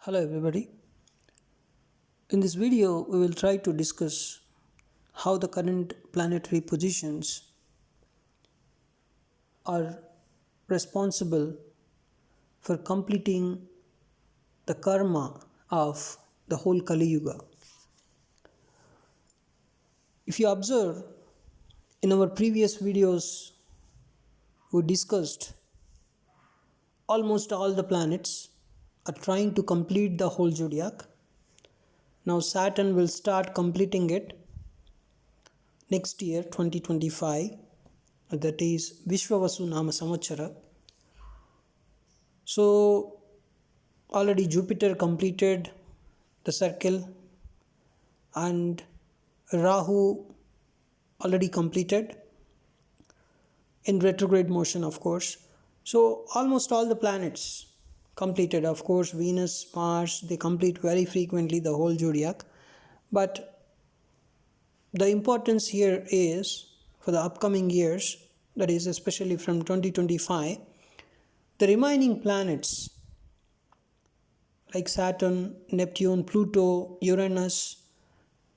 Hello everybody. In this video we will try to discuss how the current planetary positions are responsible for completing the karma of the whole Kali Yuga. If you observe, in our previous videos we discussed almost all the planets are trying to complete the whole zodiac. Now Saturn will start completing it next year 2025, that is Vishwavasu Nama Samvatsara. So already Jupiter completed the circle and Rahu already completed in retrograde motion, of course. So almost all the planets completed. Of course Venus, Mars, they complete very frequently the whole zodiac, but the importance here is for the upcoming years, that is especially from 2025, the remaining planets like Saturn, Neptune, Pluto, Uranus,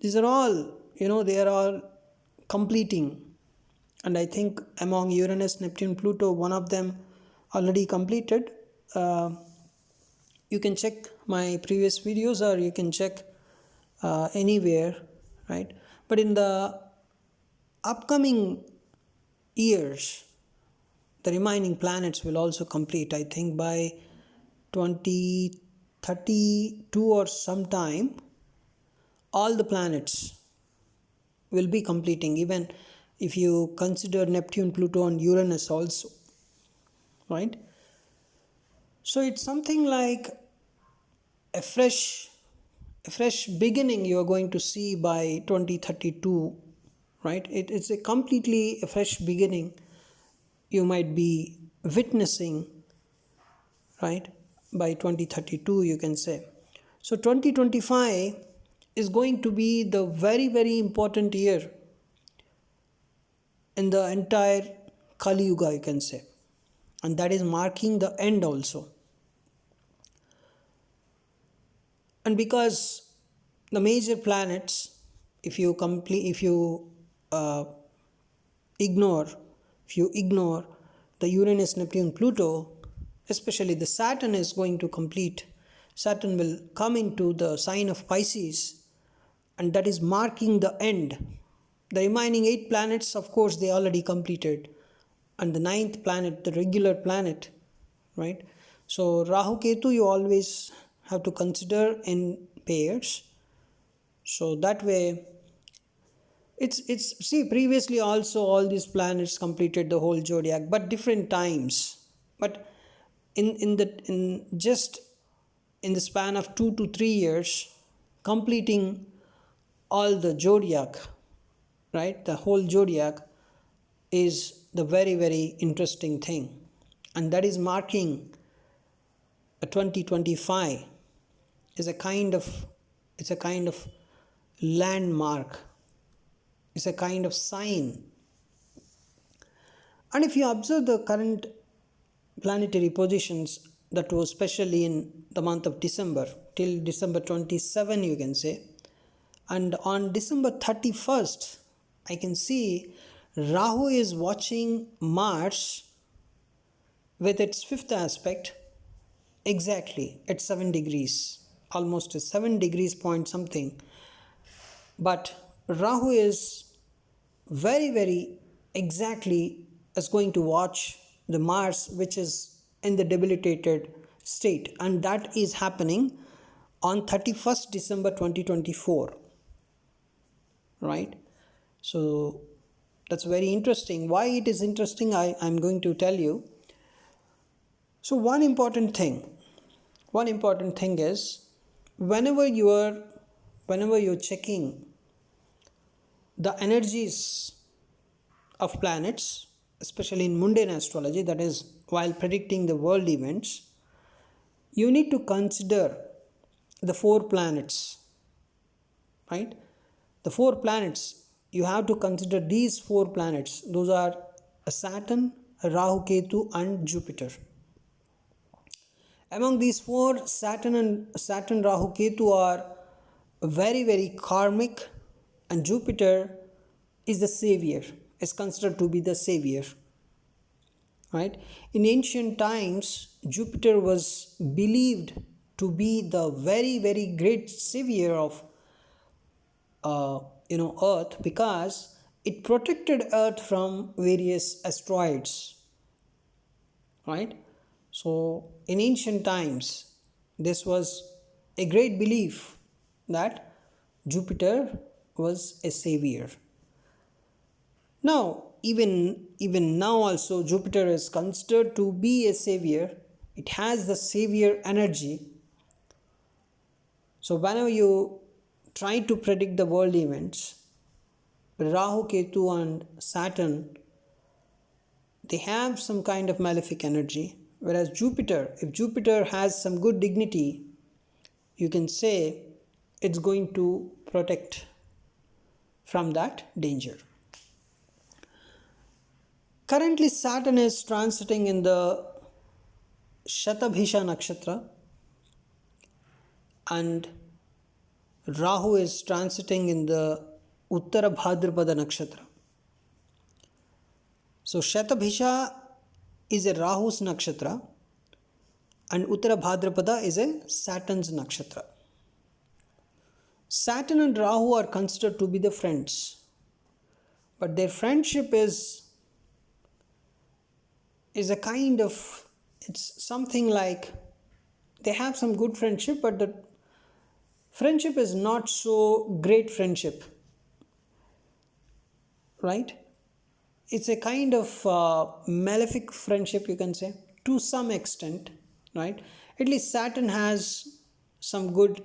these are all, they are all completing. And I think among Uranus, Neptune, Pluto, one of them already completed. You can check my previous videos or you can check anywhere, right? But in the upcoming years, the remaining planets will also complete. I think by 2032 or sometime, all the planets will be completing, even if you consider Neptune, Pluto and Uranus also, right? So it's something like a fresh beginning you are going to see by 2032, right? It's a completely a fresh beginning you might be witnessing, right, by 2032, you can say. So 2025 is going to be the very important year in the entire Kali Yuga, you can say, and that is marking the end also. And because the major planets, if you ignore the Uranus, Neptune, Pluto, especially the Saturn is going to complete. Saturn will come into the sign of Pisces, and that is marking the end. The remaining 8 planets, of course, they already completed, and the 9th planet, the regular planet, right? So Rahu Ketu you always have to consider in pairs. So that way it's see, previously also all these planets completed the whole zodiac, but different times. But in the span of 2 to 3 years, completing all the zodiac, right, the whole zodiac, is the very interesting thing. And that is marking a 2025 is a kind of landmark. It's a kind of sign. And if you observe the current planetary positions, that was especially in the month of December till December 27, you can say, and on December 31st I can see Rahu is watching Mars with its 5th aspect exactly at 7 degrees, almost a 7 degrees point something. But Rahu is very exactly is going to watch the Mars, which is in the debilitated state, and that is happening on 31st December 2024, right? So that's very interesting. Why it is interesting, I'm going to tell you. So one important thing is, whenever you're checking the energies of planets, especially in mundane astrology, that is while predicting the world events, you need to consider the 4 planets, right? The 4 planets, you have to consider these 4 planets. Those are Saturn, Rahu, Ketu and Jupiter. Among these four, Saturn, Rahu, Ketu are very, very karmic, and Jupiter is the savior, is considered to be the savior. Right? In ancient times, Jupiter was believed to be the very, very great savior of Earth, because it protected Earth from various asteroids. Right? So in ancient times, this was a great belief that Jupiter was a savior. Now, even now also, Jupiter is considered to be a savior. It has the savior energy. So whenever you try to predict the world events, Rahu, Ketu and Saturn, they have some kind of malefic energy. Whereas Jupiter, if Jupiter has some good dignity, you can say it's going to protect from that danger. Currently, Saturn is transiting in the Shatabhisha nakshatra, and Rahu is transiting in the Uttara Bhadrapada nakshatra. So Shatabhisha is a Rahu's nakshatra, and Uttara Bhadrapada is a Saturn's nakshatra. Saturn and Rahu are considered to be the friends, but their friendship is a kind of, it's something like they have some good friendship, but the friendship is not so great friendship. Right? It's a kind of malefic friendship, you can say, to some extent. Right? At least Saturn has some good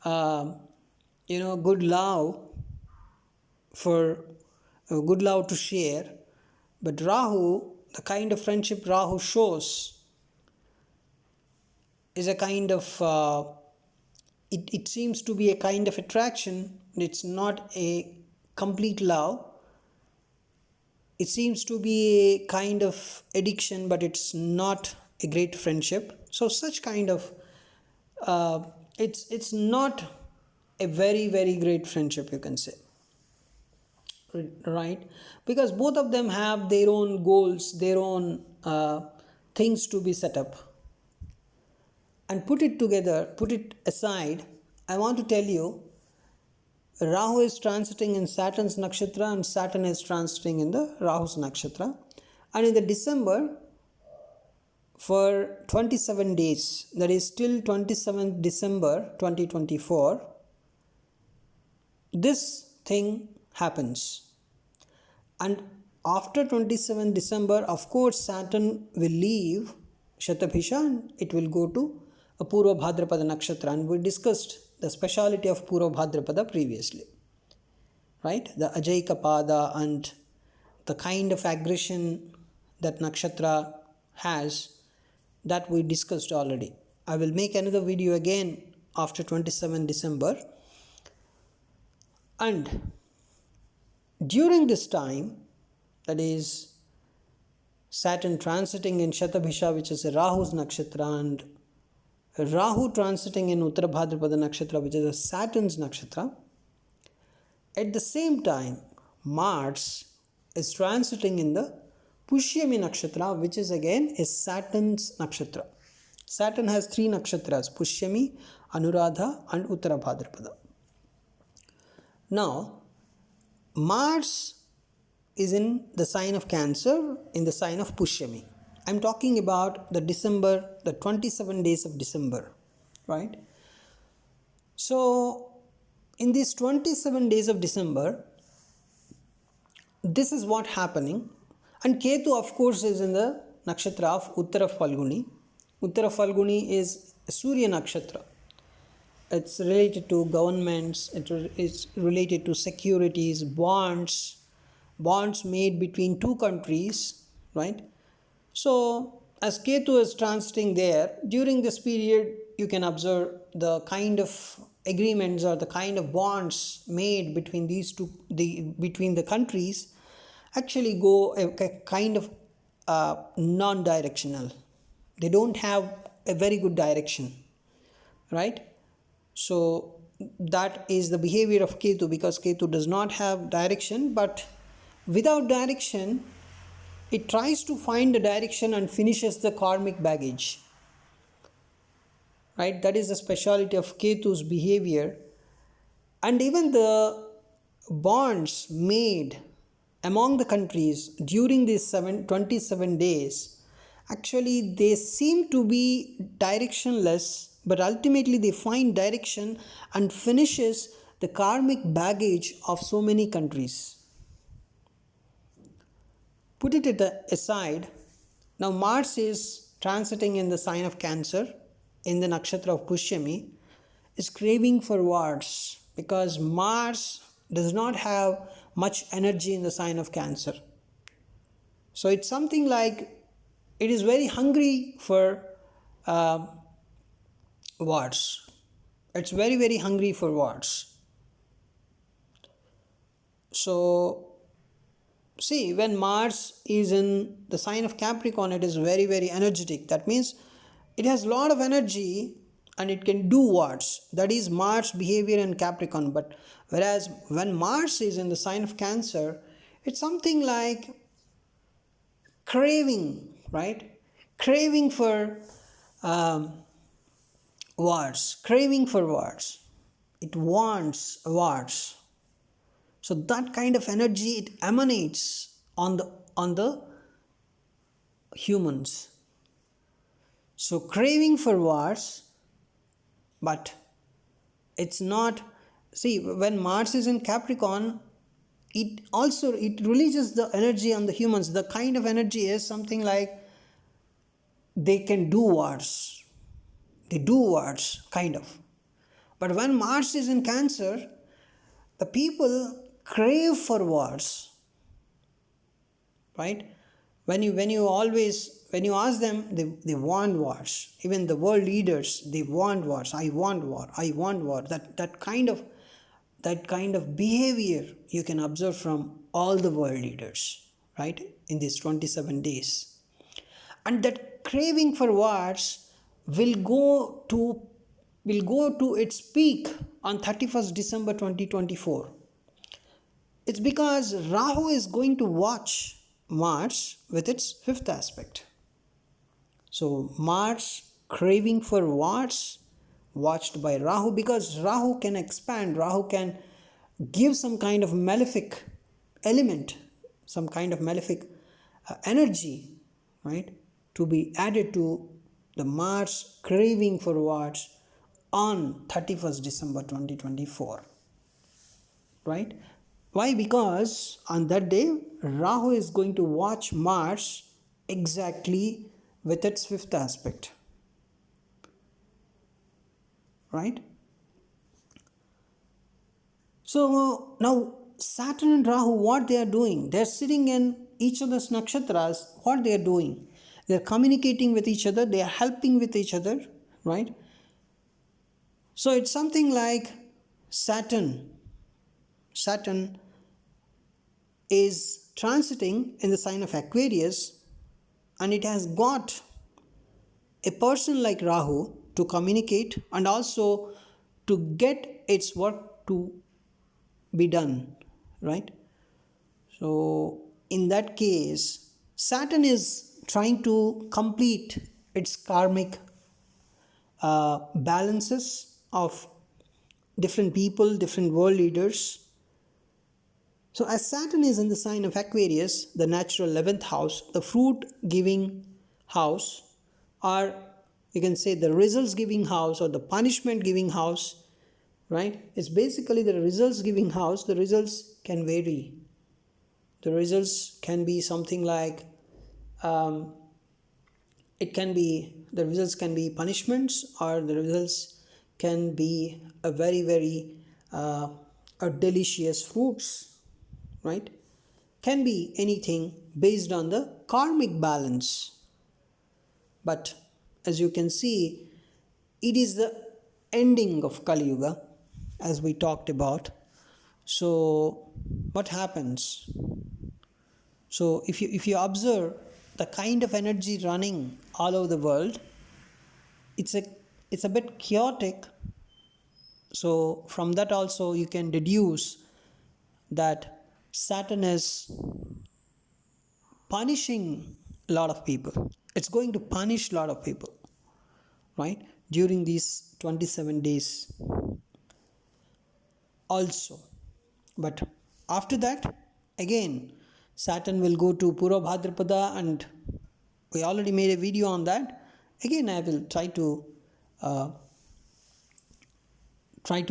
good love to share, but Rahu, the kind of friendship Rahu shows, is a kind of it seems to be a kind of attraction. It's not a complete love. It seems to be a kind of addiction, but it's not a great friendship. So such kind of it's not a very, very great friendship, you can say. Right? Because both of them have their own goals, their own things to be set up. And put it aside, I want to tell you, Rahu is transiting in Saturn's nakshatra and Saturn is transiting in the Rahu's nakshatra. And in the December, for 27 days, that is till 27th December 2024, this thing happens. And after 27th December, of course, Saturn will leave Shatabhisha and it will go to Apurva Bhadrapada nakshatra. And we discussed the speciality of Purva Bhadrapada previously. Right? The Ajaikapada and the kind of aggression that nakshatra has, that we discussed already. I will make another video again after 27 December. And during this time, that is Saturn transiting in Shatabhisha, which is a Rahu's nakshatra, and Rahu transiting in Uttara Bhadrapada nakshatra, which is a Saturn's nakshatra. At the same time, Mars is transiting in the Pushyami nakshatra, which is again a Saturn's nakshatra. Saturn has three nakshatras: Pushyami, Anuradha and Uttara Bhadrapada. Now, Mars is in the sign of Cancer, in the sign of Pushyami. I'm talking about the 27 days of December, right? So, in these 27 days of December, this is what happening. And Ketu, of course, is in the nakshatra of Uttara Falguni. Uttara Falguni is Surya nakshatra. It's related to governments, it is related to securities, bonds made between two countries, right? So, as Ketu is transiting there, during this period, you can observe the kind of agreements or the kind of bonds made between between the countries actually go a kind of non-directional. They don't have a very good direction, right? So that is the behavior of Ketu, because Ketu does not have direction, but without direction it tries to find the direction and finishes the karmic baggage, right? That is the speciality of Ketu's behavior. And even the bonds made among the countries during these 27 days, actually they seem to be directionless, but ultimately they find direction and finishes the karmic baggage of so many countries. Put it aside. Now Mars is transiting in the sign of Cancer in the nakshatra of Pushyami, is craving for wars, because Mars does not have much energy in the sign of Cancer. So it's something like it is very hungry for wars. It's very, very hungry for wars. So see, when Mars is in the sign of Capricorn, it is very, very energetic. That means it has a lot of energy and it can do wars. That is Mars behavior in Capricorn. But whereas when Mars is in the sign of Cancer, it's something like craving, right? Craving for wars. Craving for wars. It wants wars. So that kind of energy, it emanates on the humans. So craving for wars, but it's not. See, when Mars is in Capricorn, it releases the energy on the humans. The kind of energy is something like they can do wars. They do wars, kind of. But when Mars is in Cancer, the people crave for wars, right? When you ask them, they want wars. Even the world leaders, they want wars. I want war. That kind of behavior you can observe from all the world leaders, right, in these 27 days. And that craving for wars will go to its peak on 31st December 2024. It's because Rahu is going to watch Mars with its fifth aspect. So Mars craving for wars, watched by Rahu, because Rahu can expand, Rahu can give some kind of malefic element, some kind of malefic energy, right, to be added to the Mars craving for wars on 31st December 2024, right? Why? Because on that day, Rahu is going to watch Mars exactly with its fifth aspect, right? So now Saturn and Rahu, what they are doing? They are sitting in each other's nakshatras. What they are doing? They are communicating with each other. They are helping with each other, right? So it's something like Saturn is transiting in the sign of Aquarius, and it has got a person like Rahu to communicate and also to get its work to be done, right? So in that case, Saturn is trying to complete its karmic balances of different people, different world leaders. So as Saturn is in the sign of Aquarius, the natural 11th house, the fruit giving house, or you can say the results giving house or the punishment giving house, right? It's basically the results giving house. The results can vary. The results can be something like the results can be punishments, or the results can be a very, very delicious fruits, right? Can be anything based on the karmic balance. But as you can see, it is the ending of Kali Yuga, as we talked about. So what happens? So if you observe the kind of energy running all over the world, it's a bit chaotic. So from that also you can deduce that Saturn is punishing a lot of people. It's going to punish a lot of people, right? During these 27 days also. But after that, again, Saturn will go to Purva Bhadrapada, and we already made a video on that. Again, I will try to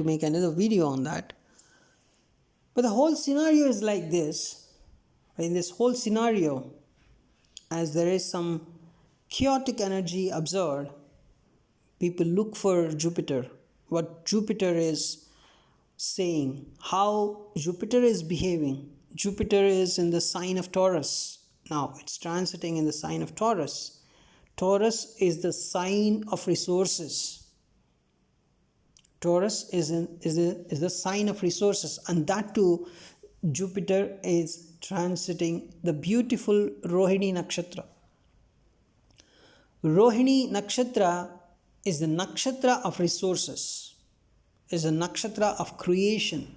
make another video on that. But the whole scenario is like this. In this whole scenario, as there is some chaotic energy observed, people look for Jupiter, what Jupiter is saying, how Jupiter is behaving. Jupiter is in the sign of Taurus. Now it's transiting in the sign of Taurus. Taurus is the sign of resources. Taurus is the sign of resources, and that too, Jupiter is transiting the beautiful Rohini Nakshatra. Rohini Nakshatra is the nakshatra of resources, is a nakshatra of creation.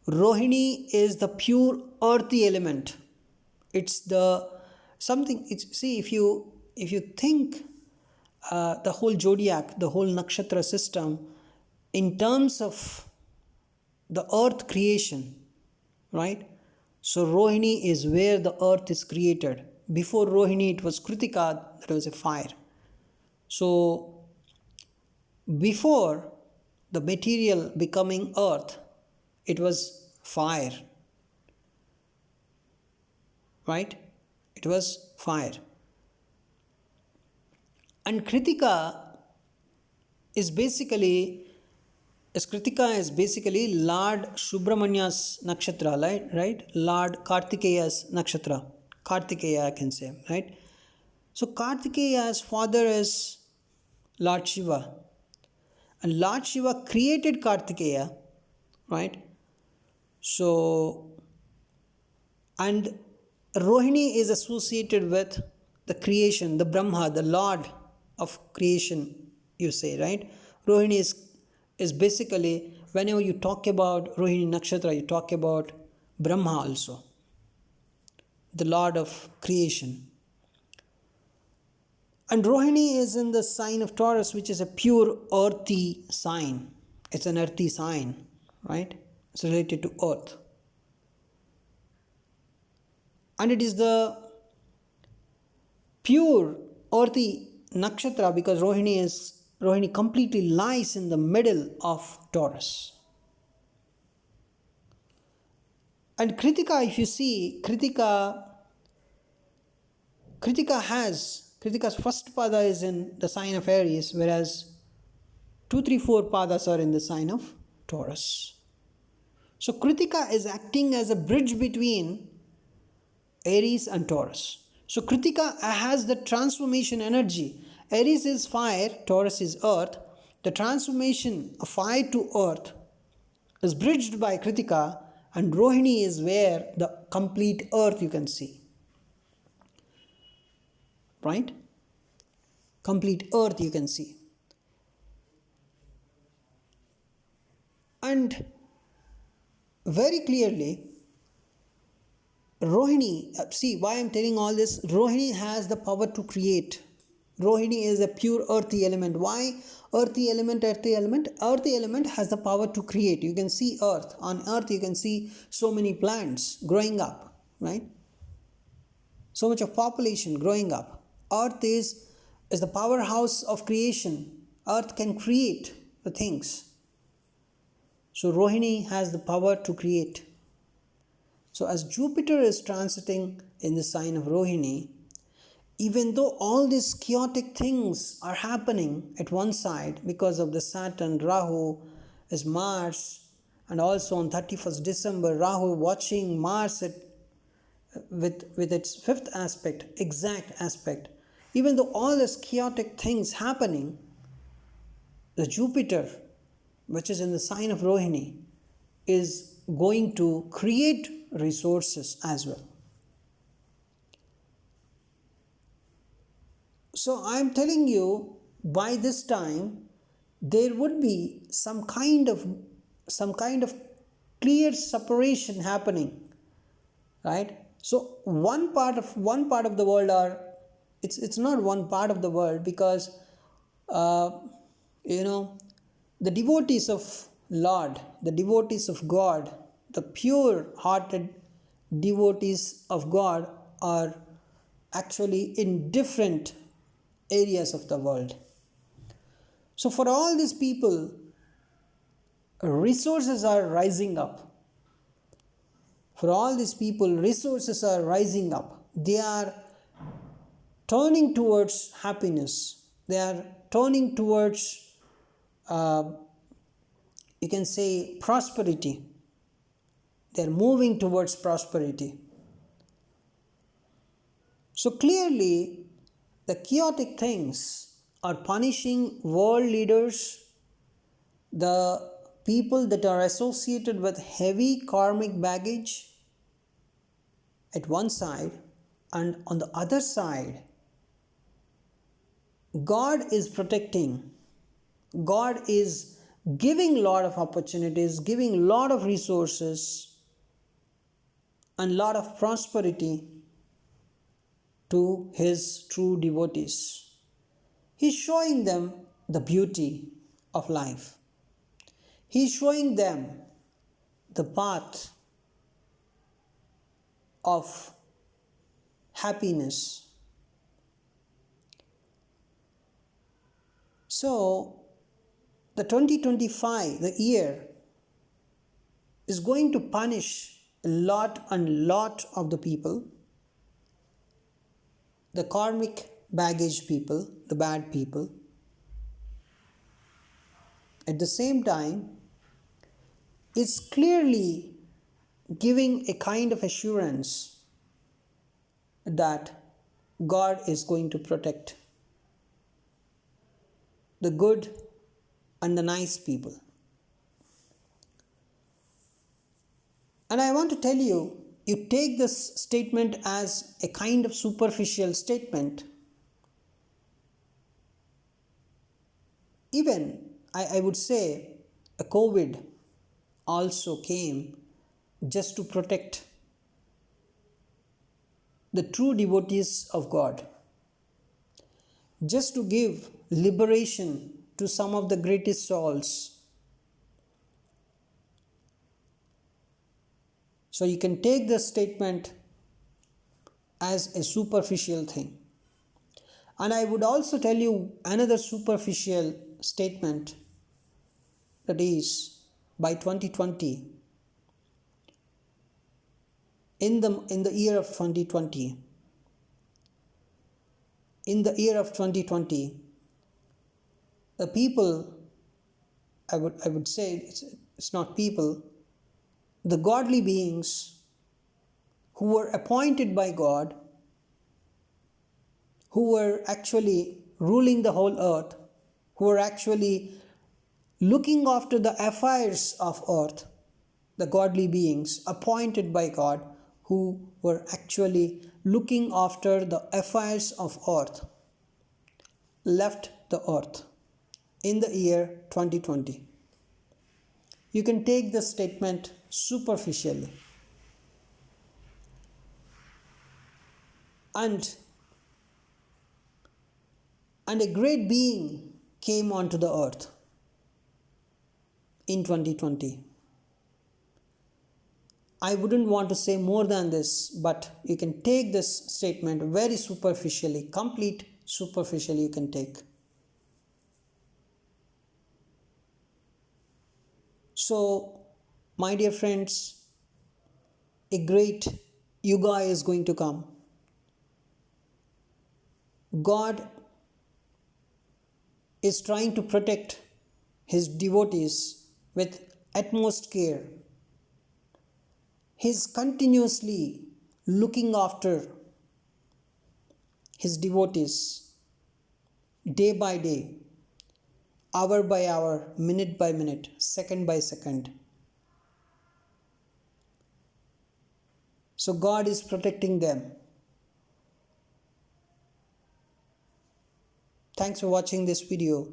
Rohini is the pure earthy element. It's the something. See, if you think the whole zodiac, the whole nakshatra system, in terms of the earth creation, right? So Rohini is where the earth is created. Before Rohini, it was Kritika, that was a fire. So before the material becoming earth, it was fire, right? It was fire. And Kritika is basically Lord Subramania's nakshatra, right? Lord Kartikeya's nakshatra. Kartikeya, I can say, right? So Kartikeya's father is Lord Shiva. And Lord Shiva created Kartikeya, right? So, and Rohini is associated with the creation, the Brahma, the Lord of creation, you say, right? Rohini is basically, whenever you talk about Rohini Nakshatra, you talk about Brahma also, the Lord of creation. And Rohini is in the sign of Taurus, which is a pure earthy sign. It's an earthy sign, right? It's related to earth. And it is the pure earthy nakshatra because Rohini completely lies in the middle of Taurus. And Kritika, if you see, Kritika's first pada is in the sign of Aries, whereas 2, 3, 4 padas are in the sign of Taurus. So Kritika is acting as a bridge between Aries and Taurus. So Kritika has the transformation energy. Aries is fire, Taurus is earth. The transformation of fire to earth is bridged by Kritika, and Rohini is where the complete earth you can see. Right? Complete earth you can see. And very clearly, Rohini, see why I'm telling all this, Rohini has the power to create. Rohini is a pure earthy element. Why earthy element? Earthy element has the power to create. You can see earth. On earth you can see so many plants growing up, right? So much of population growing up. Earth is the powerhouse of creation. Earth can create the things. So Rohini has the power to create. So as Jupiter is transiting in the sign of Rohini, even though all these chaotic things are happening at one side because of the Saturn, Rahu is Mars, and also on 31st December, Rahu watching Mars with its fifth aspect, exact aspect. Even though all these chaotic things happening, the Jupiter, which is in the sign of Rohini, is going to create resources as well. So I'm telling you, by this time there would be some kind of clear separation happening, right? So one part of the world are, it's not one part of the world, because uh, you know the devotees of Lord, the devotees of God, the pure hearted devotees of God are actually in different areas of the world. So for all these people, resources are rising up. For all these people, resources are rising up. They are turning towards happiness. They are turning towards, uh, you can say, prosperity. They are moving towards prosperity. So clearly, the chaotic things are punishing world leaders, the people that are associated with heavy karmic baggage at one side, and on the other side, God is protecting. God is giving a lot of opportunities, giving a lot of resources and a lot of prosperity to his true devotees. He's showing them the beauty of life. He's showing them the path of happiness. So, the 2025, the year, is going to punish a lot of the people, the karmic baggage people, the bad people. At the same time, it's clearly giving a kind of assurance that God is going to protect the good and the nice people. And I want to tell you, you take this statement as a kind of superficial statement. Even, I would say, a COVID also came just to protect the true devotees of God, just to give liberation to some of the greatest souls. So you can take this statement as a superficial thing. And I would also tell you another superficial statement, that is, by 2020, in the year of 2020, the people, I would say, it's not people, the godly beings who were appointed by God, who were actually ruling the whole earth, who were actually looking after the affairs of earth, the godly beings appointed by God, who were actually looking after the affairs of earth, left the earth in the year 2020. You can take this statement superficially. And a great being came onto the earth in 2020. I wouldn't want to say more than this, but you can take this statement very superficially, complete superficially you can take. So, my dear friends, a great yuga is going to come. God is trying to protect his devotees with utmost care. He is continuously looking after his devotees day by day, hour by hour, minute by minute, second by second. So God is protecting them. Thanks for watching this video.